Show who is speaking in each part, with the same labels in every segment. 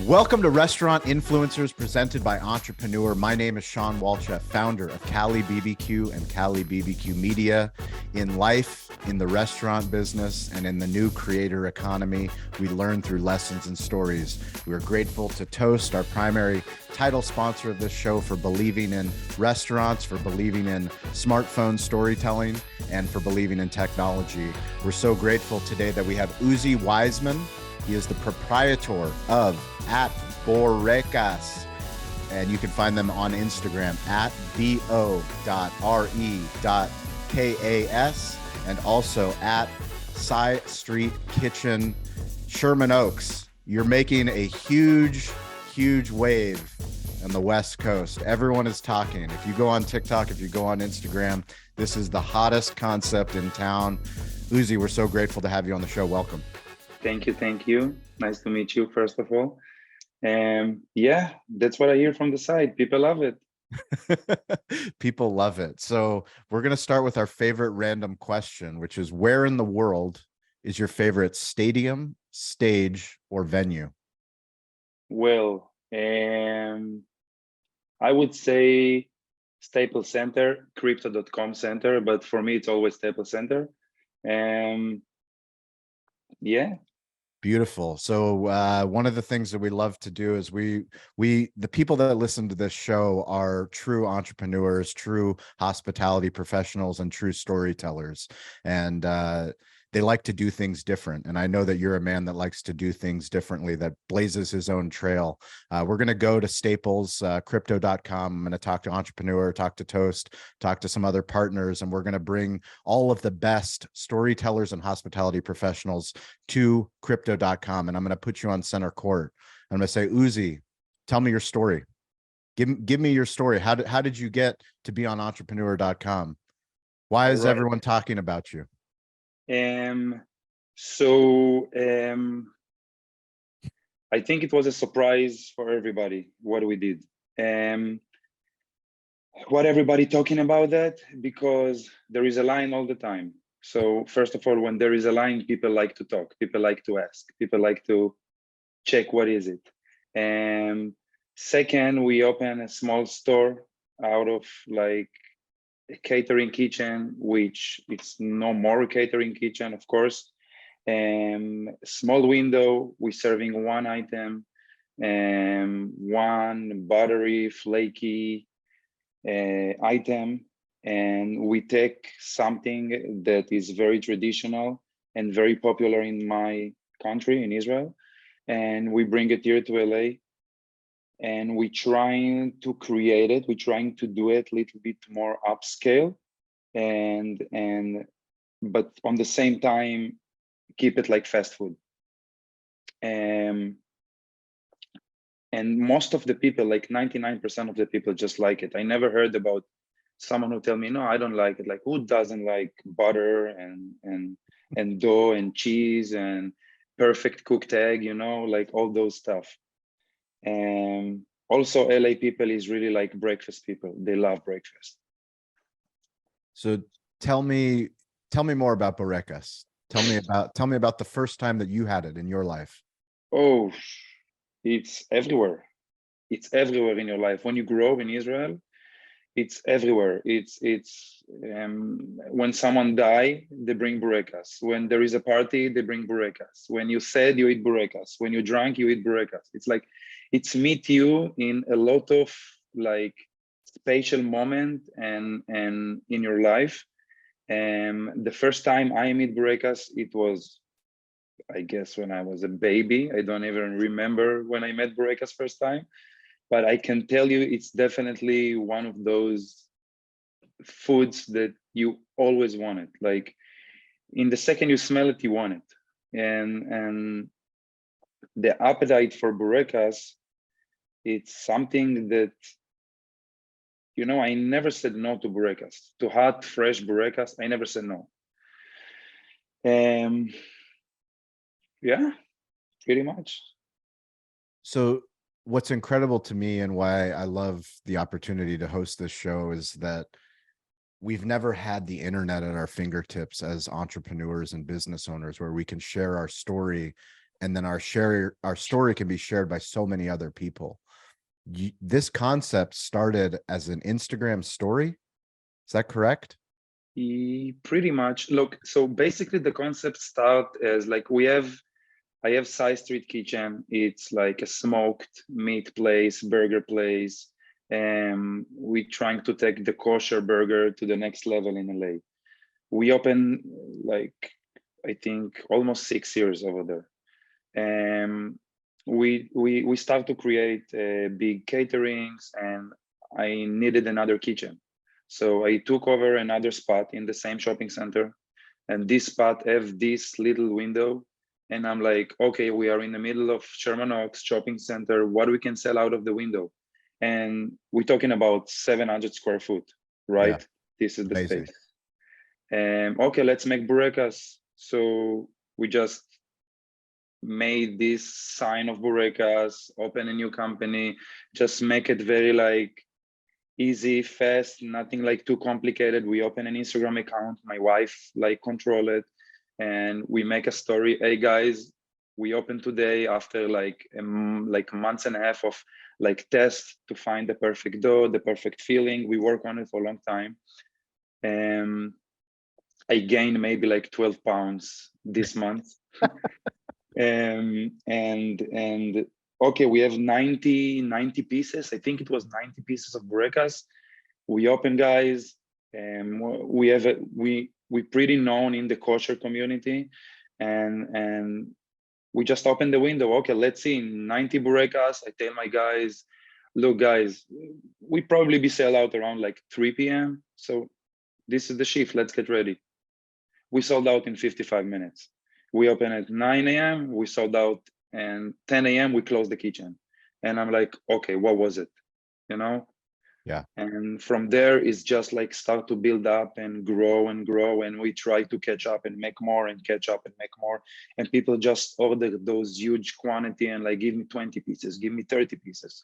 Speaker 1: Welcome to Restaurant Influencers presented by Entrepreneur. My name is Sean Walcha, founder of Cali BBQ and Cali BBQ Media. In life, in the restaurant business, and in the new creator economy, we learn through lessons and stories. We are grateful to Toast, our primary title sponsor of this show, for believing in restaurants, for believing in smartphone storytelling, and for believing in technology. We're so grateful today that we have Uzi Wizman. He is the proprietor of @Bourekas, and you can find them on Instagram at bo.re.kas and also at PSY Street Kitchen, Sherman Oaks. You're making a huge wave on the West Coast. Everyone is talking. If you go on TikTok, if you go on Instagram, this is the hottest concept in town. Uzi, we're so grateful to have you on the show. Welcome.
Speaker 2: Thank you. Nice to meet you, first of all. Yeah, that's what I hear from the side. People love it.
Speaker 1: People love it. So we're going to start with our favorite random question, which is, where in the world is your favorite stadium, stage, or venue?
Speaker 2: Well, I would say Staples Center, crypto.com center, but for me, it's always Staples Center. Yeah.
Speaker 1: Beautiful. So one of the things that we love to do is the people that listen to this show are true entrepreneurs, true hospitality professionals, and true storytellers. And they like to do things different. And I know that you're a man that likes to do things differently, that blazes his own trail. We're going to go to Staples, crypto.com. I'm going to talk to Entrepreneur, talk to Toast, talk to some other partners, and we're going to bring all of the best storytellers and hospitality professionals to crypto.com. And I'm going to put you on center court. I'm going to say, Uzi, tell me your story. Give me your story. How did you get to be on entrepreneur.com? Why is everyone talking about you?
Speaker 2: I think it was a surprise for everybody what we did. What everybody talking about that, because there is a line all the time. So first of all, when there is a line, people like to talk, people like to ask, people like to check what is it. Second, we open a small store out of like a catering kitchen, which it's no more a catering kitchen, of course. Small window, we're serving one item, one buttery, flaky item, and we take something that is very traditional and very popular in my country, in Israel, and we bring it here to LA. And we're trying to create it. We're trying to do it a little bit more upscale, but on the same time, keep it like fast food. And most of the people, like 99% of the people, just like it. I never heard about someone who tell me, no, I don't like it. Like, who doesn't like butter and dough and cheese and perfect cooked egg, you know, like all those stuff. And also LA people is really like breakfast people. They love breakfast.
Speaker 1: So tell me more about Bourekas. Tell me about the first time that you had it in your life.
Speaker 2: Oh, it's everywhere. It's everywhere in your life. When you grow in Israel, it's everywhere. It's when someone die, they bring Bourekas. When there is a party, they bring Bourekas. When you sad, you eat Bourekas. When you drunk, you eat Bourekas. It's like, it's meet you in a lot of like spatial moment and in your life. And the first time I meet Bourekas, it was, I guess, when I was a baby. I don't even remember when I met Bourekas first time. But I can tell you, it's definitely one of those foods that you always wanted. Like, in the second you smell it, you want it. And the appetite for Bourekas, it's something that, you know, I never said no to Bourekas. To hot, fresh Bourekas, I never said no. Yeah, pretty much.
Speaker 1: So what's incredible to me and why I love the opportunity to host this show is that we've never had the internet at our fingertips as entrepreneurs and business owners, where we can share our story and then our story can be shared by so many other people. This concept started as an Instagram story. Is that correct?
Speaker 2: Pretty much. Look, so basically the concept start as like I have PSY Street Kitchen. It's like a smoked meat place, burger place. We're trying to take the kosher burger to the next level in LA. We opened like, I think almost 6 years over there. We start to create big caterings, and I needed another kitchen. So I took over another spot in the same shopping center, and this spot have this little window. And I'm like, okay, we are in the middle of Sherman Oaks Shopping Center. What we can sell out of the window? And we're talking about 700 square foot, right?
Speaker 1: Yeah.
Speaker 2: This is the
Speaker 1: Amazing.
Speaker 2: space. Okay, let's make Bourekas. So we just made this sign of Bourekas, open a new company, just make it very like easy, fast, nothing like too complicated. We open an Instagram account, my wife like control it, and we make a story. Hey guys, we open today after like months and a half of like tests to find the perfect dough, the perfect filling. We work on it for a long time. I gained maybe like 12 pounds this month. and okay, we have 90 pieces. I think it was 90 pieces of Bourekas. We open, guys, and we pretty known in the kosher community, and we just opened the window. Okay, let's see, 90 Bourekas. I tell my guys, look guys, we probably be sell out around like 3 p.m. So this is the shift, let's get ready. We sold out in 55 minutes. We open at 9 a.m. We sold out, and 10 a.m. we closed the kitchen. And I'm like, okay, what was it? You know?
Speaker 1: Yeah.
Speaker 2: And from there, it's just like start to build up and grow and grow. And we try to catch up and make more and catch up and make more. And people just order those huge quantity and like, give me 20 pieces, give me 30 pieces.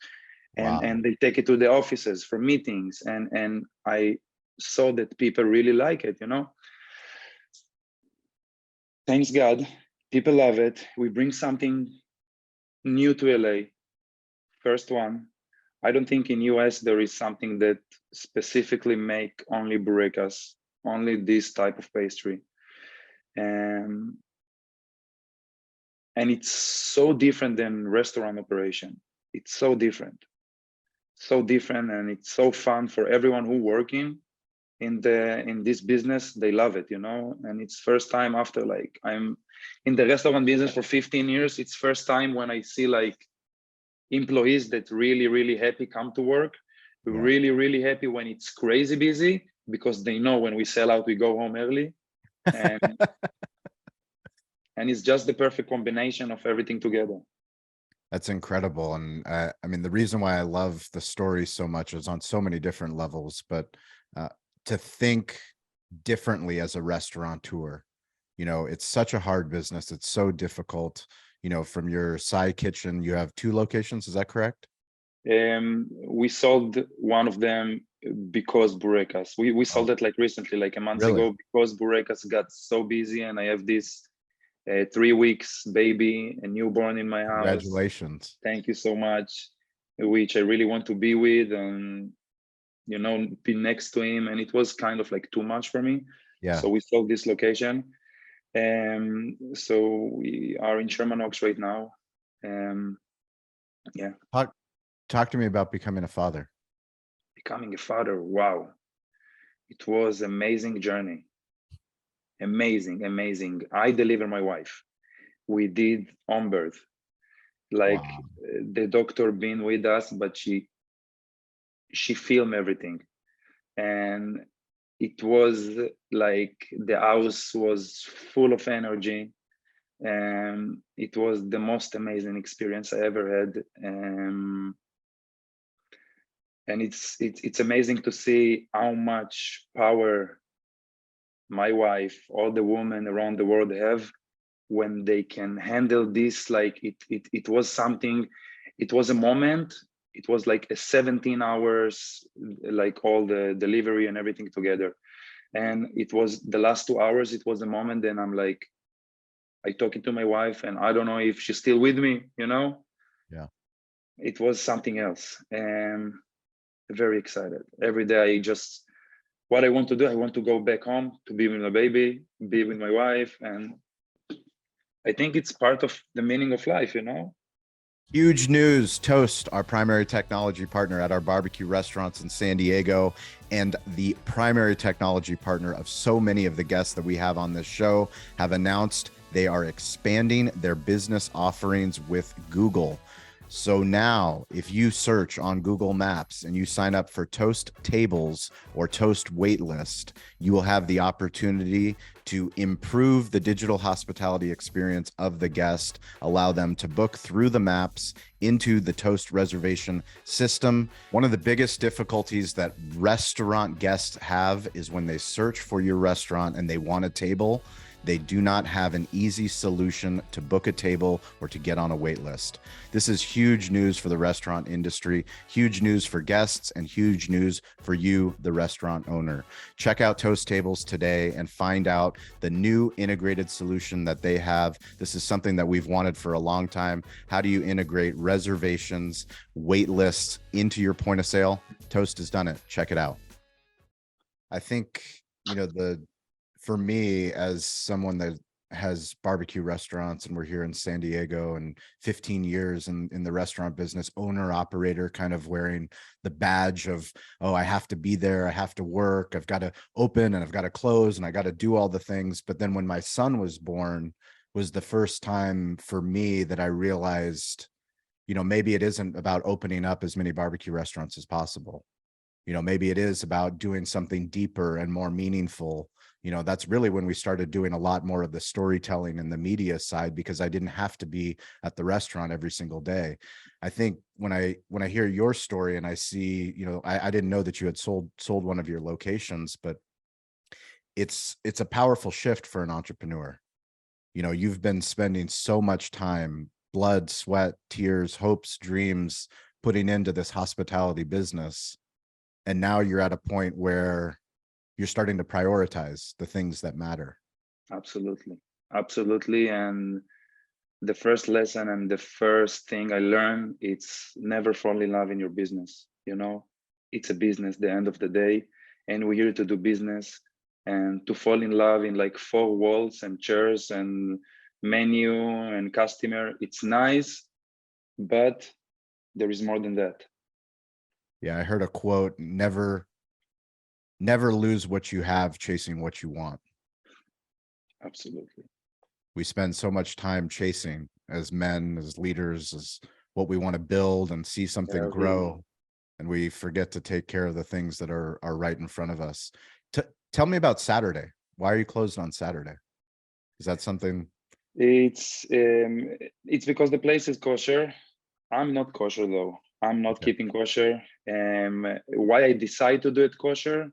Speaker 1: Wow.
Speaker 2: And they take it to the offices for meetings. And I saw that people really like it, you know? Thanks God, people love it. We bring something new to LA. First one. I don't think in US there is something that specifically make only Bourekas, only this type of pastry. And it's so different than restaurant operation. It's so different, and it's so fun for everyone who working in this business. They love it, you know. And it's first time after like I'm in the restaurant business for 15 years. It's first time when I see like employees that really happy come to work.
Speaker 1: Yeah.
Speaker 2: Really happy when it's crazy busy, because they know when we sell out we go home early. And and it's just the perfect combination of everything together.
Speaker 1: That's incredible. And I mean, the reason why I love the story so much is on so many different levels, but to think differently as a restaurateur, you know, it's such a hard business. It's so difficult. You know, from your PSY Kitchen, you have 2 locations. Is that correct?
Speaker 2: We sold one of them because Bourekas. We sold it like recently, like a month ago, because Bourekas got so busy, and I have this 3 weeks baby, a newborn in my house.
Speaker 1: Congratulations.
Speaker 2: Thank you so much. Which I really want to be with, and you know, be next to him. And it was kind of like too much for me.
Speaker 1: Yeah.
Speaker 2: So we sold this location. So we are in Sherman Oaks right now. Yeah.
Speaker 1: Talk to me about becoming a father.
Speaker 2: Becoming a father, wow. It was amazing journey. Amazing. I delivered my wife. We did home birth. Like,
Speaker 1: wow.
Speaker 2: The doctor been with us, but she filmed everything. And it was like the house was full of energy. And it was the most amazing experience I ever had. And it's amazing to see how much power my wife, all the women around the world have when they can handle this. Like it was something, it was a moment. It was like a 17 hours, like all the delivery and everything together. And it was the last 2 hours, it was a moment. Then I'm like, I talking to my wife, and I don't know if she's still with me, you know.
Speaker 1: Yeah.
Speaker 2: It was something else. And very excited. Every day I just, what I want to do, I want to go back home to be with my baby, be with my wife. And I think it's part of the meaning of life, you know.
Speaker 1: Huge news. Toast, our primary technology partner at our barbecue restaurants in San Diego, and the primary technology partner of so many of the guests that we have on this show, have announced they are expanding their business offerings with Google. So now, if you search on Google Maps and you sign up for Toast Tables or Toast Waitlist, you will have the opportunity to improve the digital hospitality experience of the guest, allow them to book through the maps into the Toast reservation system. One of the biggest difficulties that restaurant guests have is when they search for your restaurant and they want a table, they do not have an easy solution to book a table or to get on a wait list. This is huge news for the restaurant industry, huge news for guests, and huge news for you, the restaurant owner. Check out Toast Tables today and find out the new integrated solution that they have. This is something that we've wanted for a long time. How do you integrate reservations, wait lists into your point of sale? Toast has done it. Check it out. I think, for me, as someone that has barbecue restaurants, and we're here in San Diego, and 15 years in the restaurant business, owner operator, kind of wearing the badge of, oh, I have to be there, I have to work, I've got to open and I've got to close and I got to do all the things. But then when my son was born, was the first time for me that I realized, maybe it isn't about opening up as many barbecue restaurants as possible. Maybe it is about doing something deeper and more meaningful. That's really when we started doing a lot more of the storytelling and the media side, because I didn't have to be at the restaurant every single day. I think when I hear your story and I see, I didn't know that you had sold one of your locations, but it's a powerful shift for an entrepreneur. You've been spending so much time, blood, sweat, tears, hopes, dreams, putting into this hospitality business. And now you're at a point where you're starting to prioritize the things that matter.
Speaker 2: Absolutely. Absolutely. And the first lesson and the first thing I learned, it's never fall in love in your business. It's a business at the end of the day, and we're here to do business. And to fall in love in like four walls and chairs and menu and customer, it's nice, but there is more than that.
Speaker 1: Yeah, I heard a quote, never lose what you have chasing what you want.
Speaker 2: Absolutely.
Speaker 1: We spend so much time chasing, as men, as leaders, as what we want to build and see something grow, and we forget to take care of the things that are right in front of us. Tell me about Saturday. Why are you closed on Saturday? Is that something?
Speaker 2: It's because the place is kosher. I'm not kosher though. I'm not keeping kosher. Why I decide to do it kosher?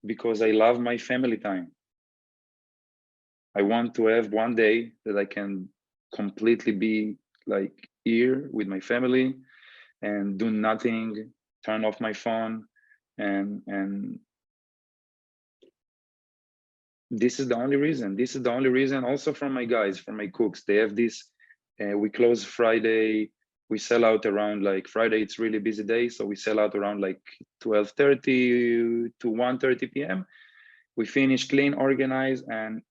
Speaker 2: Because I love my family time. I want to have one day that I can completely be like here with my family and do nothing, turn off my phone, and this is the only reason. This is the only reason. Also from my guys, from my cooks, they have this. We close Friday. We sell out around like Friday. It's really busy day, so we sell out around like 12:30 to 1:30 p.m. We finish, clean, organize, and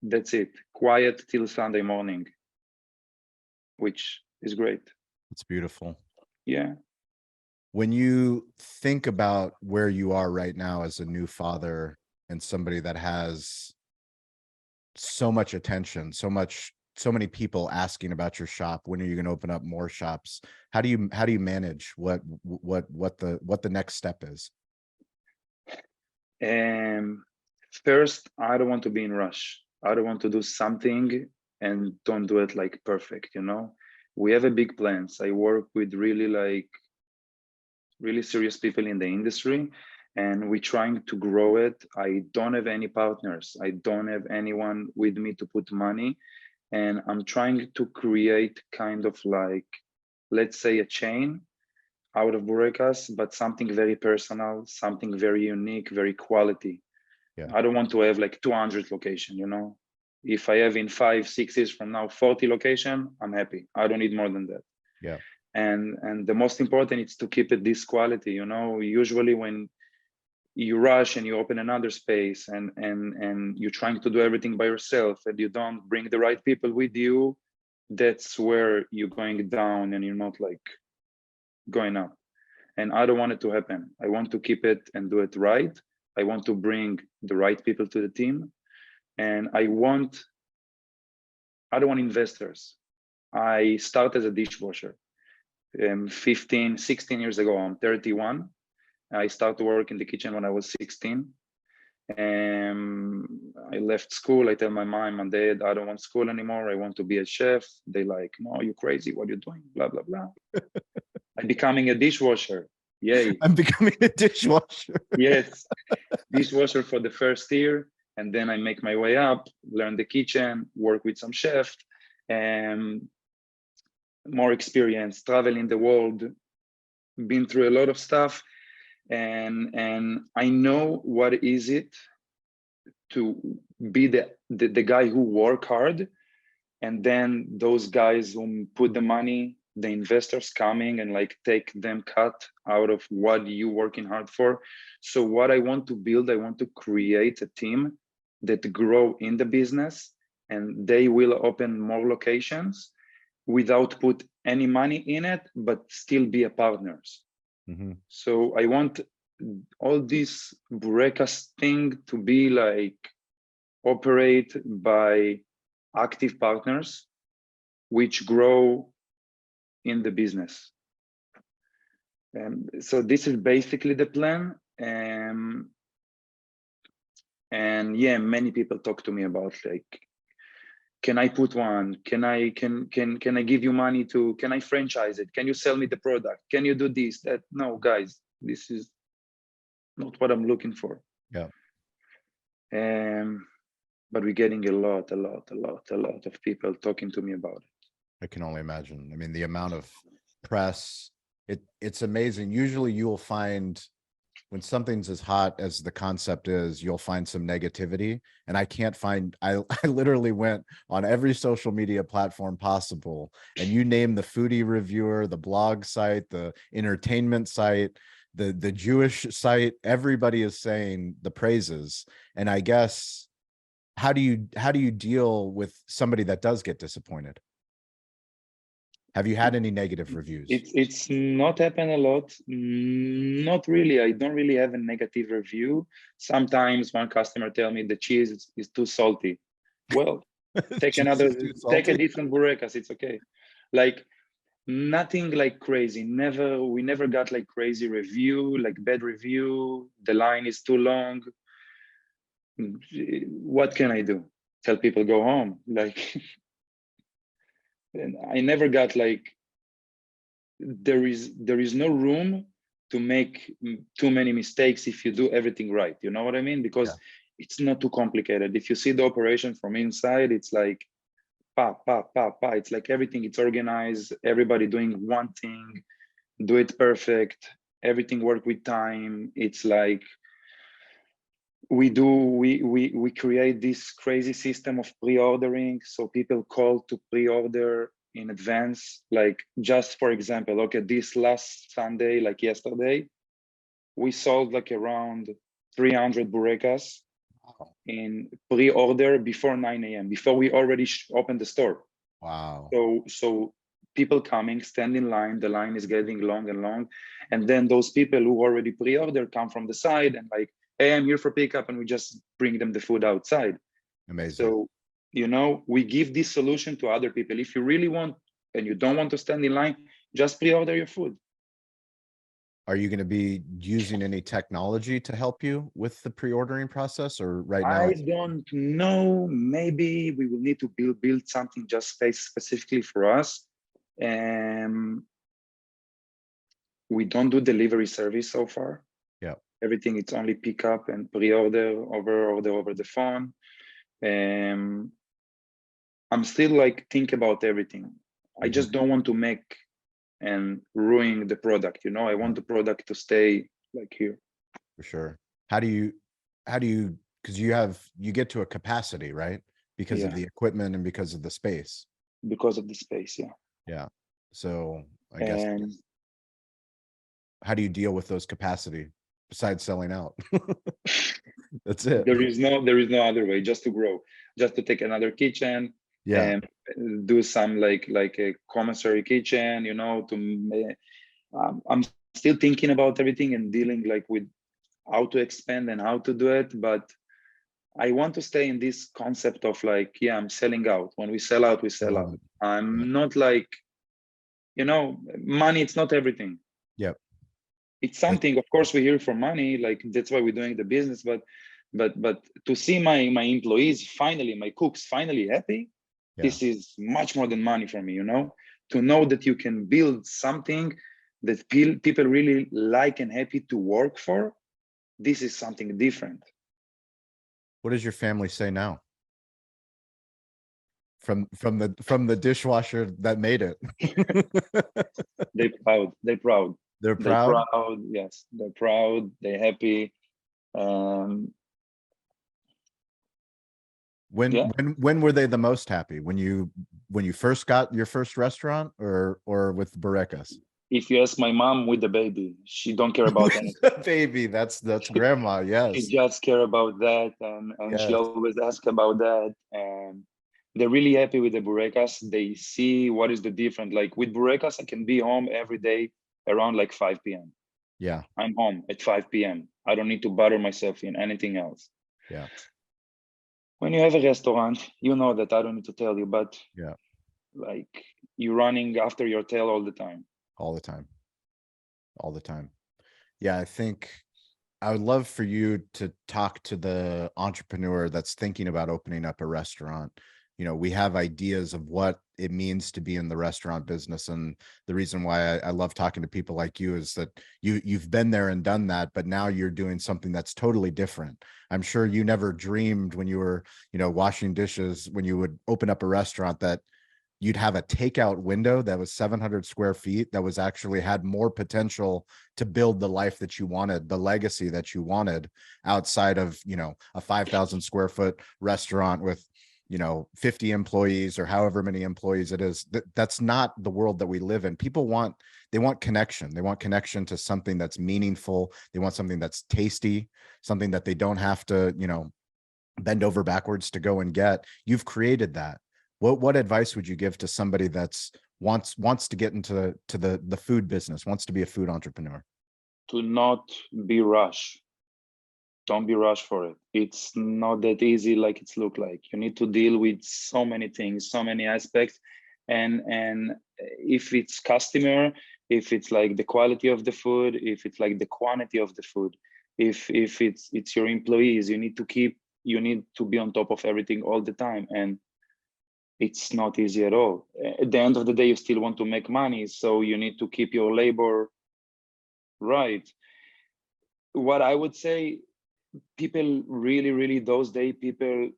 Speaker 2: that's it. Quiet till Sunday morning, which is great.
Speaker 1: It's beautiful.
Speaker 2: Yeah.
Speaker 1: When you think about where you are right now as a new father and somebody that has so much attention, so many people asking about your shop, when are you going to open up more shops? How do you manage what the next step is?
Speaker 2: First, I don't want to be in rush. I don't want to do something and don't do it like perfect. We have a big plans. I work with really serious people in the industry, and we're trying to grow it. I don't have any partners. I don't have anyone with me to put money, and I'm trying to create kind of like, let's say, a chain out of Bourekas, but something very personal, something very unique, very quality.
Speaker 1: Yeah.
Speaker 2: I don't want to have like 200 location, If I have in 5, 6 years from now 40 location, I'm happy. I don't need more than that.
Speaker 1: Yeah.
Speaker 2: And the most important is to keep it this quality. You know, usually when you rush and you open another space and you're trying to do everything by yourself and you don't bring the right people with you, that's where you're going down and you're not like going up. And I don't want it to happen. I want to keep it and do it right. I want to bring the right people to the team. And I don't want investors. I started as a dishwasher 15, 16 years ago. I'm 31. I started to work in the kitchen when I was 16. I left school. I tell my mom and dad, I don't want school anymore. I want to be a chef. They like, no, you're crazy. What are you doing? Blah, blah, blah. I'm becoming a dishwasher. Yay.
Speaker 1: I'm becoming a dishwasher.
Speaker 2: Yes. Dishwasher for the first year. And then I make my way up, learn the kitchen, work with some chefs, and more experience, travel in the world, been through a lot of stuff. And I know what is it to be the guy who work hard, and then those guys who put the money, the investors coming and like take them cut out of what you working hard for. So what I want to build, I want to create a team that grow in the business, and they will open more locations without put any money in it, but still be a partners. Mm-hmm. So I want all this Bourekas thing to be like operate by active partners, which grow in the business. So this is basically the plan. And yeah, many people talk to me about like, can I put one? Can I give you money to, can I franchise it? Can you sell me the product? Can you do this, that? No, guys, this is not what I'm looking for.
Speaker 1: Yeah.
Speaker 2: But we're getting a lot of people talking to me about it.
Speaker 1: I can only imagine. I mean, the amount of press, it's amazing. Usually you will find when something's as hot as the concept is, you'll find some negativity. And I can't find, I literally went on every social media platform possible, and you name the foodie reviewer, the blog site, the entertainment site, the Jewish site, everybody is saying the praises. And I guess, how do you deal with somebody that does get disappointed? Have you had any negative reviews?
Speaker 2: It's not happened a lot. Not really. I don't really have a negative review. Sometimes one customer tell me the cheese is too salty. Well, take a different Bourekas. It's okay. Like nothing like crazy. We never got like crazy review, like bad review. The line is too long. What can I do? Tell people go home. Like. And I never got like, there is no room to make too many mistakes if you do everything right. You know what I mean? Because it's not too complicated. If you see the operation from inside, it's like pa, pa, pa, pa. It's like everything, it's organized, everybody doing one thing, do it perfect, everything work with time. It's like, we create this crazy system of pre-ordering. So people call to pre-order in advance. Like just for example, okay, this last Sunday, like yesterday, we sold like around 300 Bourekas in pre-order before 9 a.m. before we already opened the store.
Speaker 1: Wow.
Speaker 2: So people coming, stand in line, the line is getting long and long. And then those people who already pre-order come from the side and like, hey, I'm here for pickup, and we just bring them the food outside.
Speaker 1: Amazing.
Speaker 2: So, you know, we give this solution to other people. If you really want and you don't want to stand in line, just pre-order your food.
Speaker 1: Are you going to be using any technology to help you with the pre-ordering process, or right now?
Speaker 2: I don't know. Maybe we will need to build something just specifically for us. We don't do delivery service so far.
Speaker 1: Yeah.
Speaker 2: Everything, it's only pick up and pre-order over the phone. I'm still like think about everything. I just don't want to make and ruin the product. You know, I want the product to stay like here.
Speaker 1: For sure. How do you, because you get to a capacity, right? because of
Speaker 2: Yeah,
Speaker 1: the equipment and because of the space.
Speaker 2: because of the space. Yeah.
Speaker 1: Yeah. So I guess,
Speaker 2: And
Speaker 1: how do you deal with those capacity besides selling out? That's it.
Speaker 2: there is no other way, just to grow, just to take another kitchen
Speaker 1: Yeah.
Speaker 2: and do some like a commissary kitchen, I'm still thinking about everything and dealing like with how to expand and how to do it, but I want to stay in this concept of like, yeah, I'm selling out. When we sell out, we
Speaker 1: I
Speaker 2: sell
Speaker 1: love
Speaker 2: out.
Speaker 1: it. Yeah.
Speaker 2: I'm not like, money, it's not everything.
Speaker 1: Yep.
Speaker 2: It's something, of course, we're here for money, like that's why we're doing the business, but to see my employees finally, my cooks finally happy,
Speaker 1: Yeah.
Speaker 2: this is much more than money for me, to know that you can build something that people really like and happy to work for. This is something different.
Speaker 1: What does your family say now? From the dishwasher that made it.
Speaker 2: They're proud.
Speaker 1: They're
Speaker 2: They're
Speaker 1: proud.
Speaker 2: proud. Yes, they're proud. They're happy. Um,
Speaker 1: When
Speaker 2: yeah.
Speaker 1: when were they the most happy? When you first got your first restaurant, or with Bourekas?
Speaker 2: If you ask my mom with the baby, she don't care about anything.
Speaker 1: Baby, that's grandma.
Speaker 2: She
Speaker 1: Yes.
Speaker 2: just care about that, and she
Speaker 1: Yes.
Speaker 2: always ask about that. And they're really happy with the Bourekas. They see what is the difference. Like with Bourekas, I can be home every day around like 5 p.m.
Speaker 1: Yeah.
Speaker 2: I'm home at 5 p.m. I don't need to bother myself in anything else.
Speaker 1: Yeah.
Speaker 2: When you have a restaurant, you know that I don't need to tell you, but
Speaker 1: Yeah.
Speaker 2: like you're running after your tail all the time.
Speaker 1: All the time. All the time. Yeah, I think I would love for you to talk to the entrepreneur that's thinking about opening up a restaurant. We have ideas of what it means to be in the restaurant business. And the reason why I love talking to people like you is that you've been there and done that, but now you're doing something that's totally different. I'm sure you never dreamed when you were, washing dishes, when you would open up a restaurant, that you'd have a takeout window that was 700 square feet, that was actually had more potential to build the life that you wanted, the legacy that you wanted, outside of, a 5,000 square foot restaurant with, 50 employees or however many employees it is. That's not the world that we live in. People want connection. They want connection to something that's meaningful. They want something that's tasty, something that they don't have to, bend over backwards to go and get. You've created that. What advice would you give to somebody that's wants to get into the food business, wants to be a food entrepreneur?
Speaker 2: To not be rushed. Don't be rushed for it. It's not that easy like it's look like. You need to deal with so many things, so many aspects. And if it's customer, if it's like the quality of the food, if it's like the quantity of the food, if it's your employees, you need to be on top of everything all the time. And it's not easy at all. At the end of the day, you still want to make money, so you need to keep your labor right. What I would say, people really those days, people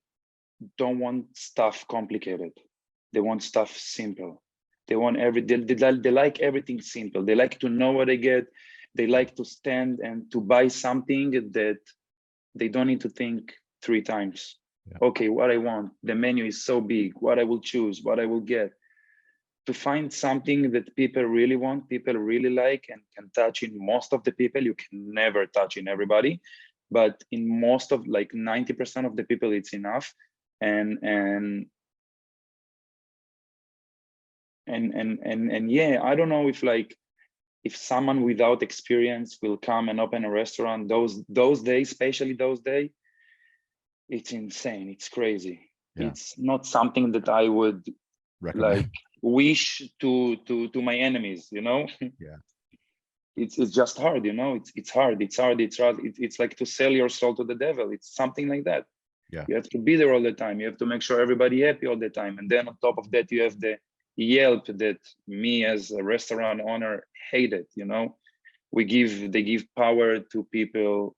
Speaker 2: don't want stuff complicated. They want stuff simple. They want they like everything simple. They like to know what they get. They like to stand and to buy something that they don't need to think 3 times.
Speaker 1: Yeah.
Speaker 2: Okay, what I want, the menu is so big, what I will choose, what I will get. To find something that people really want, people really like, and can touch in most of the people. You can never touch in everybody, but in most of, like 90% of the people, it's enough. And yeah, I don't know if someone without experience will come and open a restaurant those days, especially those days, it's insane, it's crazy.
Speaker 1: Yeah.
Speaker 2: It's not something that I would
Speaker 1: Recommend.
Speaker 2: like wish to my enemies,
Speaker 1: Yeah.
Speaker 2: It's just hard, it's hard. It's like to sell your soul to the devil. It's something like that.
Speaker 1: Yeah.
Speaker 2: You have to be there all the time. You have to make sure everybody happy all the time. And then on top of that, you have the Yelp that me as a restaurant owner hate it. They give power to people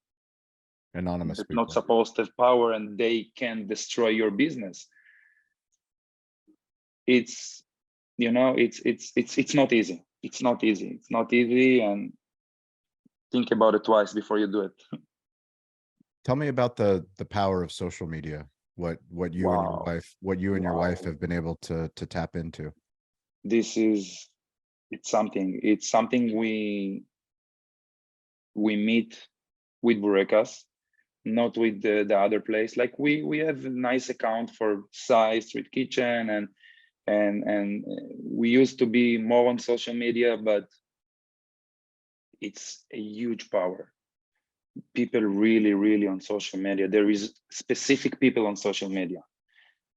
Speaker 1: Anonymous
Speaker 2: that
Speaker 1: people.
Speaker 2: not supposed to have power, and they can destroy your business. It's it's not easy. It's not easy. It's not easy, and think about it twice before you do it.
Speaker 1: Tell me about the power of social media. what you and your
Speaker 2: Wow.
Speaker 1: wife
Speaker 2: Wow.
Speaker 1: have been able to tap into.
Speaker 2: This is, it's something we meet with Bourekas, not with the other place. Like we have a nice account for PSY Street Kitchen, and we used to be more on social media, but it's a huge power. People really on social media. There is specific people on social media.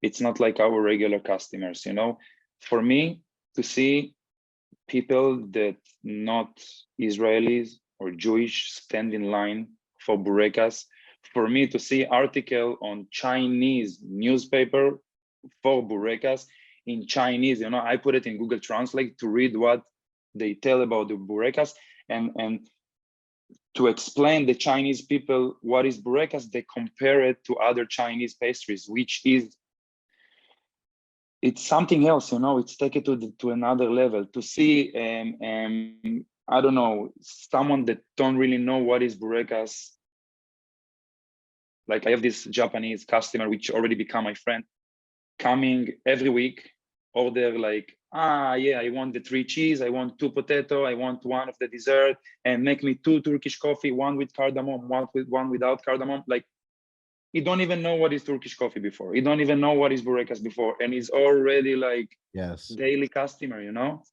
Speaker 2: It's not like our regular customers, you know. For me to see people that not Israelis or Jewish stand in line for Bourekas, for me to see article on Chinese newspaper for Bourekas in Chinese, you know, I put it in Google Translate to read what they tell about the Bourekas, and to explain the Chinese people what is Bourekas, they compare it to other Chinese pastries, which is, it's something else, you know. It's take it to another level. To see, I don't know, someone that don't really know what is Bourekas. Like I have this Japanese customer, which already become my friend, coming every week, order like, yeah, I want the 3 cheese, I want 2 potato, I want 1 of the dessert, and make me 2 Turkish coffee, 1 with cardamom, 1 without cardamom. Like, he don't even know what is Turkish coffee before. He don't even know what is Bourekas before, and he's already like
Speaker 1: Yes.
Speaker 2: daily customer, you know.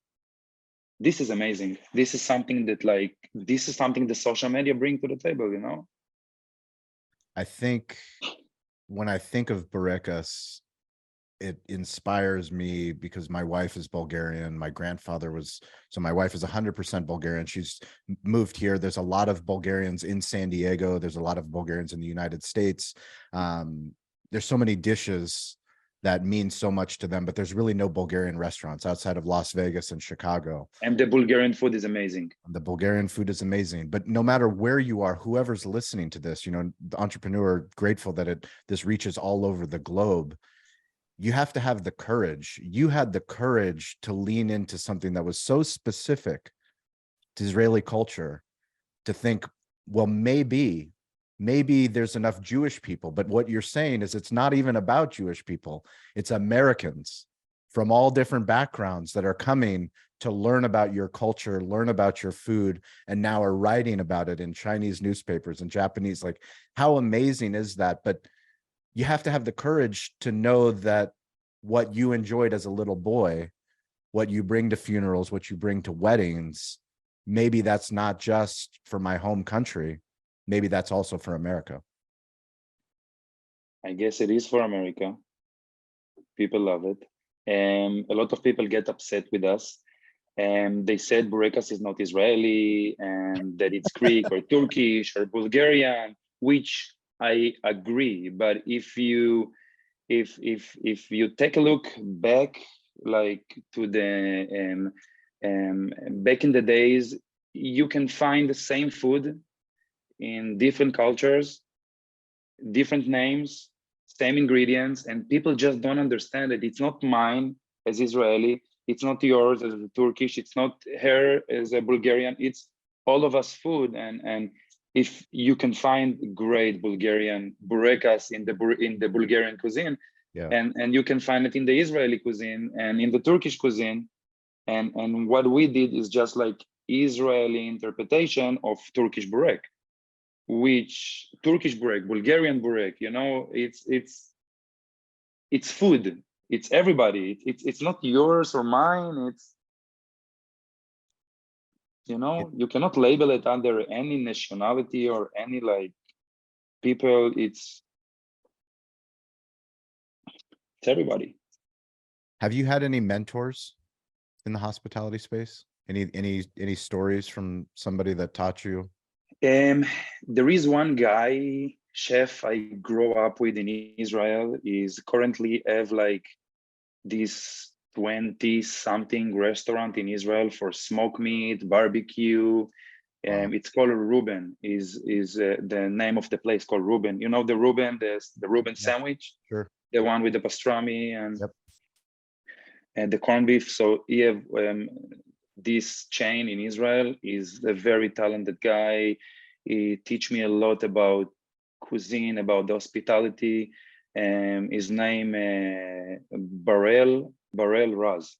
Speaker 2: This is amazing. This is something that, like, this is something the social media bring to the table, you know.
Speaker 1: I think when I think of Borekas, it inspires me because my wife is Bulgarian. My grandfather was, so my wife is 100% Bulgarian. She's moved here. There's a lot of Bulgarians in San Diego. There's a lot of Bulgarians in the United States. There's so many dishes that mean so much to them, but there's really no Bulgarian restaurants outside of Las Vegas and Chicago.
Speaker 2: And the Bulgarian food is amazing.
Speaker 1: The Bulgarian food is amazing, but no matter where you are, whoever's listening to this, you know, the entrepreneur, grateful that this reaches all over the globe. You have to have the courage. You had the courage to lean into something that was so specific to Israeli culture, to think, well, maybe there's enough Jewish people. But what you're saying is it's not even about Jewish people. It's Americans from all different backgrounds that are coming to learn about your culture, learn about your food, and now are writing about it in Chinese newspapers and Japanese. Like, how amazing is that? But you have to have the courage to know that what you enjoyed as a little boy, what you bring to funerals, what you bring to weddings, maybe that's not just for my home country. Maybe that's also for America.
Speaker 2: I guess it is for America. People love it. And a lot of people get upset with us. And they said Bourekas is not Israeli, and that it's Greek or Turkish or Bulgarian, which I agree. But if you take a look back, like to the back in the days, you can find the same food in different cultures, different names, same ingredients, and people just don't understand it. It's not mine as Israeli, it's not yours as a Turkish, it's not her as a Bulgarian, it's all of us food. And if you can find great Bulgarian Bourekas in the Bulgarian cuisine,
Speaker 1: Yeah.
Speaker 2: and you can find it in the Israeli cuisine and in the Turkish cuisine, and what we did is just like Israeli interpretation of Turkish burek, which Turkish burek, Bulgarian burek, you know, it's food. It's everybody. It's not yours or mine. It's, you know, you cannot label it under any nationality or any like people. It's everybody.
Speaker 1: Have you had any mentors in the hospitality space? Any stories from somebody that taught you?
Speaker 2: There is one guy, chef I grew up with in Israel, is currently have like this 20 something restaurant in Israel for smoke meat, barbecue.
Speaker 1: Wow.
Speaker 2: It's called Reuben, is the name of the place, called Reuben. You know the Reuben, the Reuben
Speaker 1: Yeah,
Speaker 2: sandwich,
Speaker 1: sure.
Speaker 2: the one with the pastrami and
Speaker 1: Yep.
Speaker 2: and the corned beef. So he have this chain in Israel. Is a very talented guy. He teach me a lot about cuisine, about the hospitality. His name Barel Raz.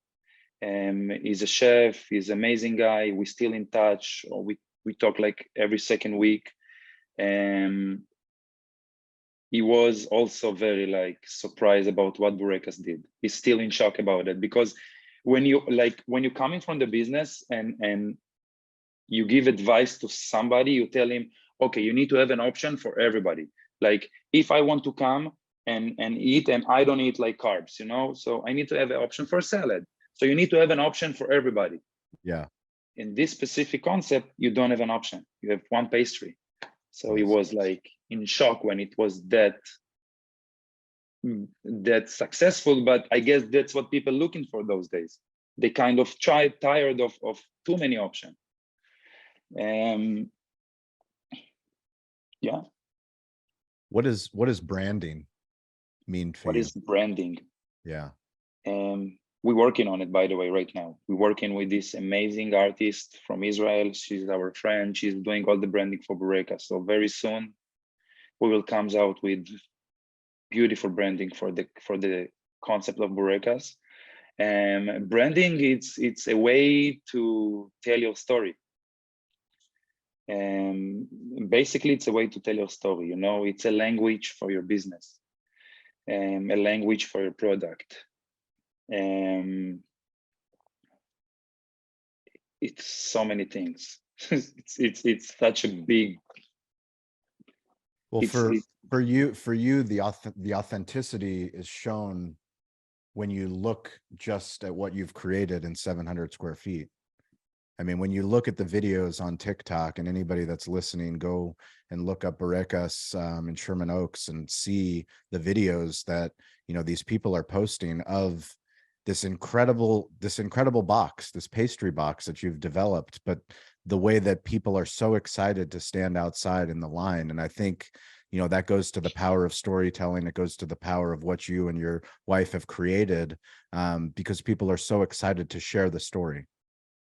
Speaker 2: He's a chef. He's an amazing guy. We're still in touch. Or we talk like every second week. He was also very like surprised about what Bourekas did. He's still in shock about it, because when you're coming from the business and you give advice to somebody, you tell him, okay, you need to have an option for everybody. Like if I want to come and eat, and I don't eat like carbs, you know, so I need to have an option for salad. So you need to have an option for everybody.
Speaker 1: Yeah.
Speaker 2: In this specific concept, you don't have an option. You have one pastry. So he was like in shock when it was that successful. But I guess that's what people looking for those days. They kind of tired of too many options. Yeah.
Speaker 1: What does branding mean for
Speaker 2: What
Speaker 1: you?
Speaker 2: is branding?
Speaker 1: Yeah.
Speaker 2: We're working on it, by the way, right now. We're working with this amazing artist from Israel. She's our friend. She's doing all the branding for Bourekas. So very soon we will come out with beautiful branding for the concept of Bourekas. Branding, it's a way to tell your story. Basically, it's a way to tell your story. You know, it's a language for your business, a language for your product. It's so many things. it's such a big.
Speaker 1: Well, for you, the authenticity is shown when you look just at what you've created in 700 square feet. I mean, when you look at the videos on TikTok, and anybody that's listening, go and look up Borekas in Sherman Oaks and see the videos that, you know, these people are posting of this incredible box, this pastry box that you've developed, but the way that people are so excited to stand outside in the line. And I think, you know, that goes to the power of storytelling. It goes to the power of what you and your wife have created, because people are so excited to share the story.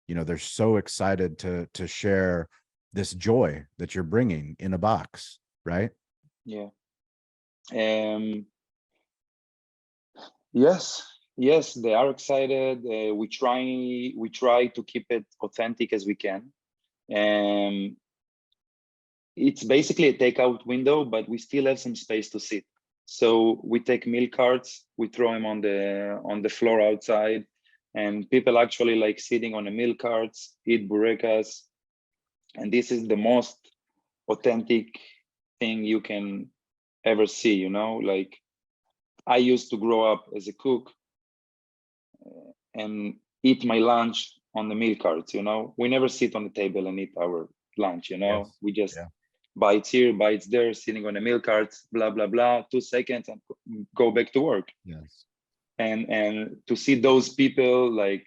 Speaker 1: You know, they're so excited to share this joy that you're bringing in a box, right?
Speaker 2: Yeah. Yes, they are excited. We try to keep it authentic as we can. It's basically a takeout window, but we still have some space to sit. So we take milk carts, we throw them on the floor outside, and people actually like sitting on the milk carts, eat Bourekas. And this is the most authentic thing you can ever see, you know? Like I used to grow up as a cook and eat my lunch on the milk carts, you know? We never sit on the table and eat our lunch, you know?
Speaker 1: Yes.
Speaker 2: We just
Speaker 1: Yeah.
Speaker 2: bites here, bites there, sitting on the milk carts, blah, blah, blah, 2 seconds and go back to work.
Speaker 1: Yes.
Speaker 2: And to see those people, like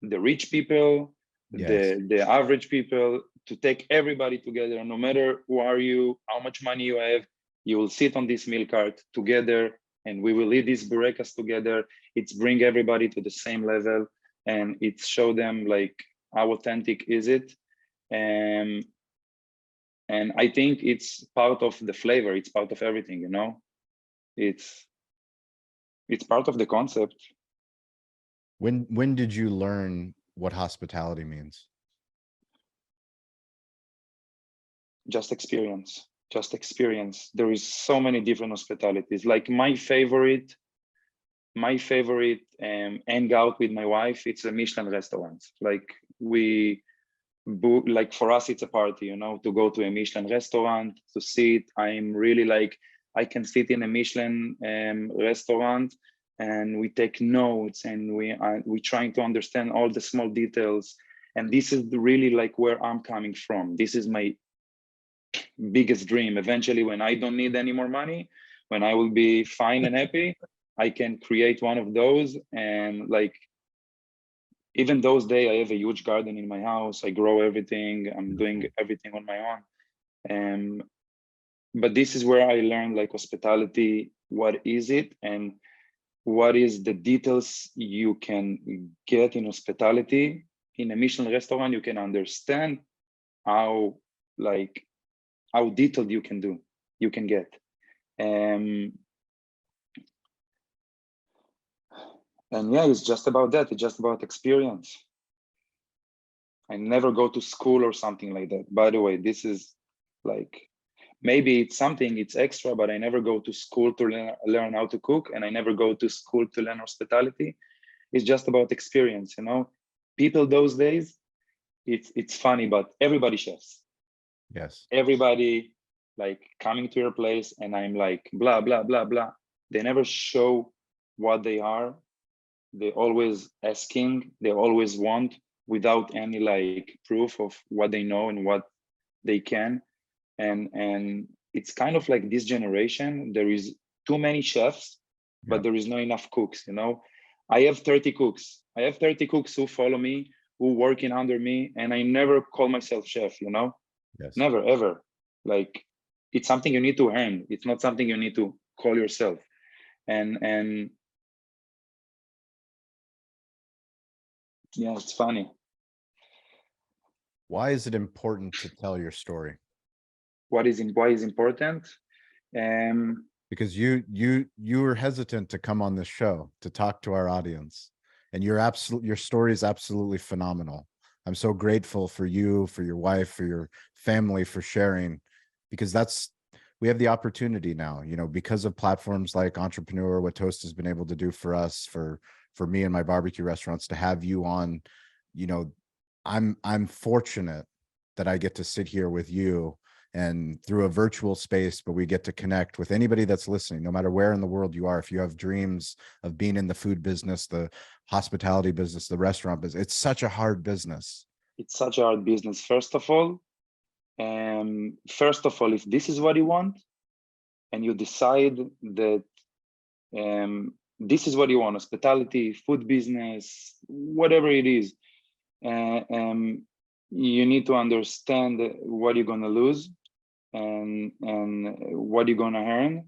Speaker 2: the rich people,
Speaker 1: Yes.
Speaker 2: the average people, to take everybody together, no matter who are you, how much money you have, you will sit on this milk cart together and we will eat these Bourekas together. It's bring everybody to the same level and it show them like how authentic is it. And I think it's part of the flavor. It's part of everything, you know. It's part of the concept.
Speaker 1: When did you learn what hospitality means?
Speaker 2: Just experience. There is so many different hospitalities. Like my favorite hang out with my wife, it's a Michelin restaurant. Like we book, like for us it's a party, you know, to go to a Michelin restaurant, to sit. I'm really like, I can sit in a Michelin restaurant and we take notes and we trying to understand all the small details. And this is really like where I'm coming from. This is my biggest dream. Eventually, when I don't need any more money, when I will be fine and happy, I can create one of those. And like, even those days, I have a huge garden in my house. I grow everything. I'm doing everything on my own. But this is where I learned like hospitality. What is it? And what is the details you can get in hospitality? In a Michelin restaurant, you can understand how detailed you can get. And yeah, it's just about that. It's just about experience. I never go to school or something like that. By the way, this is like, maybe it's something, it's extra, but I never go to school to learn how to cook, and I never go to school to learn hospitality. It's just about experience, you know. People those days, it's funny, but everybody chefs.
Speaker 1: Yes.
Speaker 2: Everybody like coming to your place, and I'm like blah blah blah blah. They never show what they are. They always asking. They always want, without any like proof of what they know and what they can. And it's kind of like this generation. There is too many chefs, but
Speaker 1: Yep.
Speaker 2: there is not enough cooks. You know, I have 30 cooks. I have 30 cooks who follow me, who working under me, and I never call myself chef. You know,
Speaker 1: Yes.
Speaker 2: never ever. Like, it's something you need to earn. It's not something you need to call yourself. And yeah, it's funny.
Speaker 1: Why is it important to tell your story?
Speaker 2: Why is important? Um,
Speaker 1: Because you were hesitant to come on this show to talk to our audience, and your story is absolutely phenomenal. I'm so grateful for you, for your wife, for your family, for sharing, because we have the opportunity now, you know, because of platforms like Entrepreneur, what Toast has been able to do for us, for me and my barbecue restaurants, to have you on. You know, I'm fortunate that I get to sit here with you and through a virtual space, but we get to connect with anybody that's listening, no matter where in the world you are. If you have dreams of being in the food business, the hospitality business, the restaurant business, it's such a hard business.
Speaker 2: it's such a hard business. First of all, if this is what you want, and you decide that this is what you want, hospitality, food business, whatever it is, you need to understand what you're gonna lose and what you're gonna earn.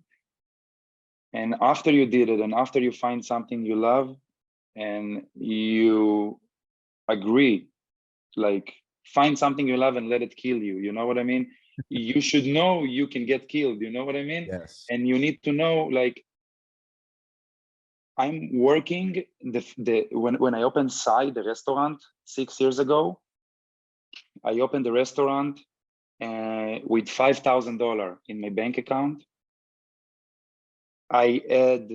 Speaker 2: And after you did it, and after you find something you love, and you agree, like, find something you love and let it kill you. You know what I mean? You should know you can get killed. You know what I mean?
Speaker 1: Yes.
Speaker 2: And you need to know, like, I'm working when I opened PSY, the restaurant 6 years ago. I opened the restaurant with $5,000 in my bank account. I had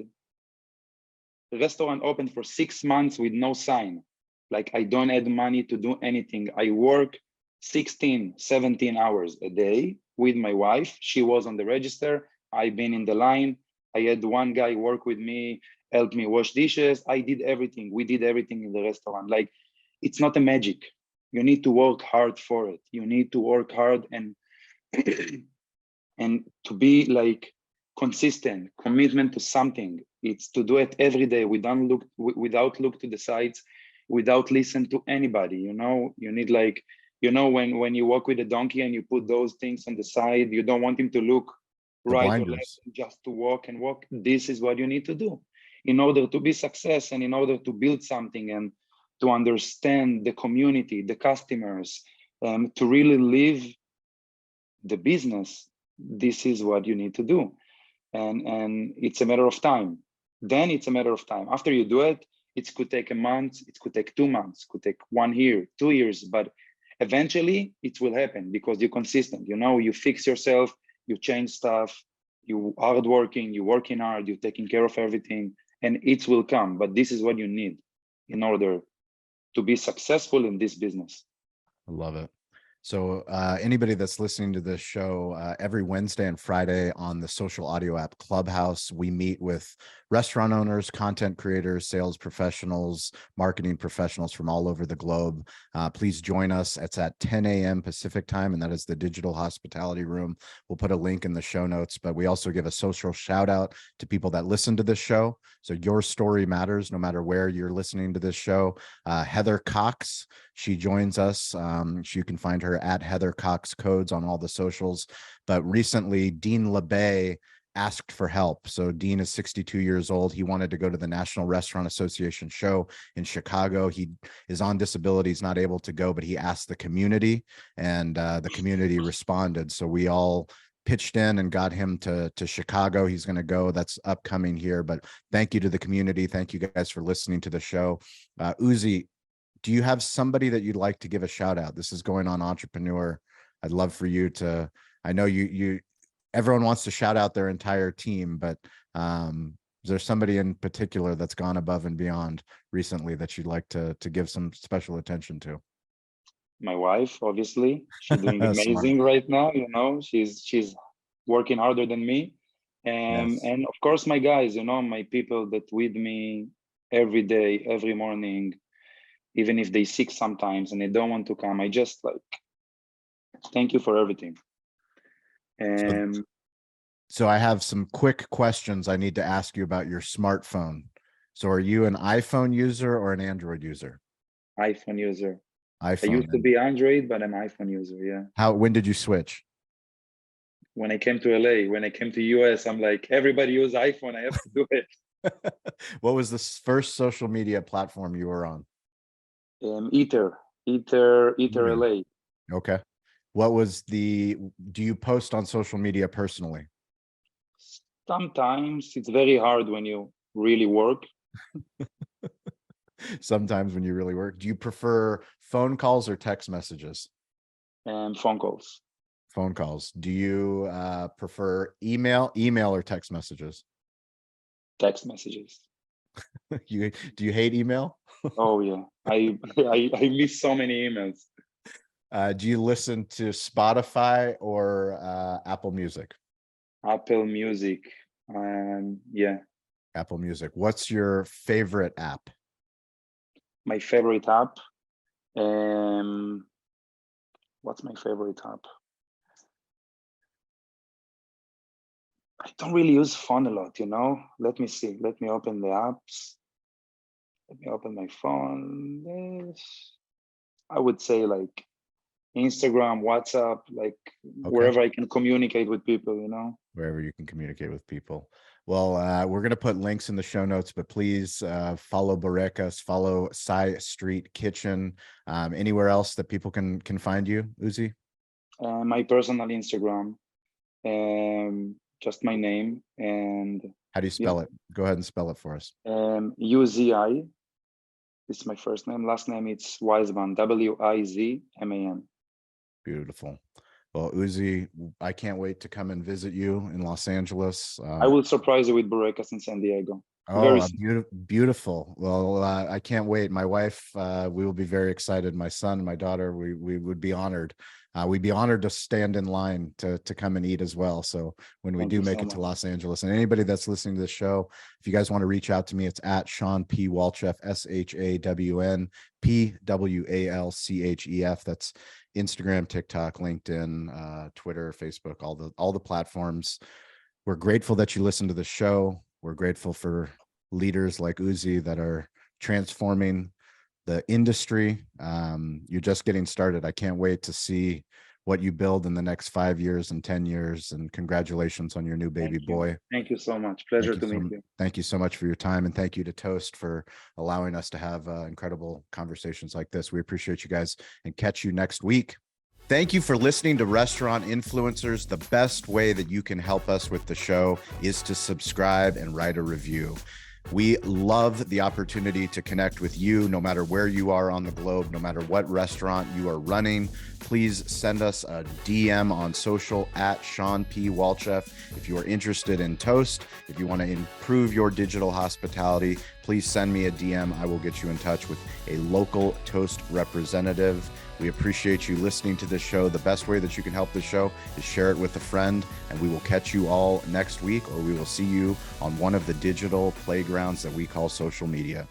Speaker 2: the restaurant open for 6 months with no sign. Like, I don't have money to do anything. I work 16, 17 hours a day with my wife. She was on the register. I've been in the line. I had one guy work with me, help me wash dishes. I did everything. We did everything in the restaurant. Like, it's not a magic. You need to work hard for it. You need to work hard and and to be like consistent, commitment to something. It's to do it every day without look to the sides, without listen to anybody. You know, you need, like, you know, when you walk with a donkey and you put those things on the side, you don't want him to look
Speaker 1: The
Speaker 2: right or left,
Speaker 1: blinders.
Speaker 2: just to walk and walk. This is what you need to do in order to be success, and in order to build something, and to understand the community, the customers, to really live the business. This is what you need to do. And it's a matter of time. Then it's a matter of time. After you do it, it could take a month, it could take 2 months, could take 1 year, 2 years, but eventually it will happen because you're consistent. You know, you fix yourself, you change stuff, you hardworking, you're working hard, you're taking care of everything, and it will come. But this is what you need in order to be successful in this business.
Speaker 1: I love it. So anybody that's listening to this show, every Wednesday and Friday on the social audio app Clubhouse, we meet with restaurant owners, content creators, sales professionals, marketing professionals from all over the globe. Please join us. It's at 10 a.m. Pacific time, and that is the Digital Hospitality Room. We'll put a link in the show notes, but we also give a social shout out to people that listen to this show. So your story matters no matter where you're listening to this show. Heather Cox, she joins us. You can find her at Heather Cox Codes on all the socials. But recently, Dean LeBay asked for help. So Dean is 62 years old. He wanted to go to the National Restaurant Association show in Chicago. He is on disability. He's not able to go, but he asked the community, and the community responded. So we all pitched in and got him to Chicago. He's going to go. That's upcoming here. But thank you to the community. Thank you guys for listening to the show. Uzi, do you have somebody that you'd like to give a shout out? This is Going On Entrepreneur. I'd love for you to, I know everyone wants to shout out their entire team, but is there somebody in particular that's gone above and beyond recently that you'd like to give some special attention to?
Speaker 2: My wife, obviously, she's doing amazing right now. You know, she's working harder than me, and
Speaker 1: Yes.
Speaker 2: and of course my guys, you know, my people that with me every day, every morning, even if they sick sometimes and they don't want to come, I just like thank you for everything. And
Speaker 1: So I have some quick questions I need to ask you about your smartphone. So are you an iPhone user or an Android user?
Speaker 2: iPhone user.
Speaker 1: iPhone.
Speaker 2: I used to be Android, but I'm iPhone user. Yeah.
Speaker 1: When did you switch?
Speaker 2: When I came to LA, when I came to US, I'm like, everybody use iPhone. I have to do it.
Speaker 1: What was the first social media platform you were on?
Speaker 2: Ether LA.
Speaker 1: Okay. What was do you post on social media personally?
Speaker 2: Sometimes it's very hard when you really work.
Speaker 1: Sometimes when you really work. Do you prefer phone calls or text messages?
Speaker 2: And phone calls.
Speaker 1: Phone calls. Do you prefer email or text messages?
Speaker 2: Text messages.
Speaker 1: Do you hate email?
Speaker 2: Oh yeah, I miss so many emails.
Speaker 1: Do you listen to Spotify or Apple Music?
Speaker 2: Apple Music. Yeah.
Speaker 1: Apple Music. What's your favorite app?
Speaker 2: My favorite app. What's my favorite app? I don't really use phone a lot, you know. Let me see. Let me open the apps. Let me open my phone. I would say like Instagram, WhatsApp, like wherever I can communicate with people, you know.
Speaker 1: Wherever you can communicate with people. Well, we're going to put links in the show notes, but please follow Borekas, follow PSY Street Kitchen. Anywhere else that people can find you, Uzi?
Speaker 2: My personal Instagram, just my name. And
Speaker 1: how do you spell it? Go ahead and spell it for us.
Speaker 2: Uzi. This is my first name. Last name it's Wizman, Wizman.
Speaker 1: Beautiful. Well, Uzi, I can't wait to come and visit you in Los Angeles.
Speaker 2: I will surprise you with Bourekas in San Diego.
Speaker 1: Oh, beautiful. Well, I can't wait. My wife, we will be very excited. My son, my daughter, we would be honored. We'd be honored to stand in line to come and eat as well. So when we do make it to Los Angeles, and anybody that's listening to the show, if you guys want to reach out to me, it's at Sean P. Walchef, ShawnPWalchef. That's Instagram, TikTok, LinkedIn, Twitter, Facebook, all the platforms. We're grateful that you listen to the show. We're grateful for leaders like Uzi that are transforming the industry. You're just getting started. I can't wait to see what you build in the next 5 years and 10 years. And congratulations on your new baby boy.
Speaker 2: Thank you so much. Pleasure to meet you.
Speaker 1: Thank you so much for your time. And thank you to Toast for allowing us to have incredible conversations like this. We appreciate you guys and catch you next week. Thank you for listening to Restaurant Influencers. The best way that you can help us with the show is to subscribe and write a review. We love the opportunity to connect with you no matter where you are on the globe, no matter what restaurant you are running. Please send us a DM on social at Sean P. Walchef. If you are interested in Toast, if you want to improve your digital hospitality, please send me a DM. I will get you in touch with a local Toast representative. We appreciate you listening to this show. The best way that you can help the show is share it with a friend, and we will catch you all next week, or we will see you on one of the digital playgrounds that we call social media.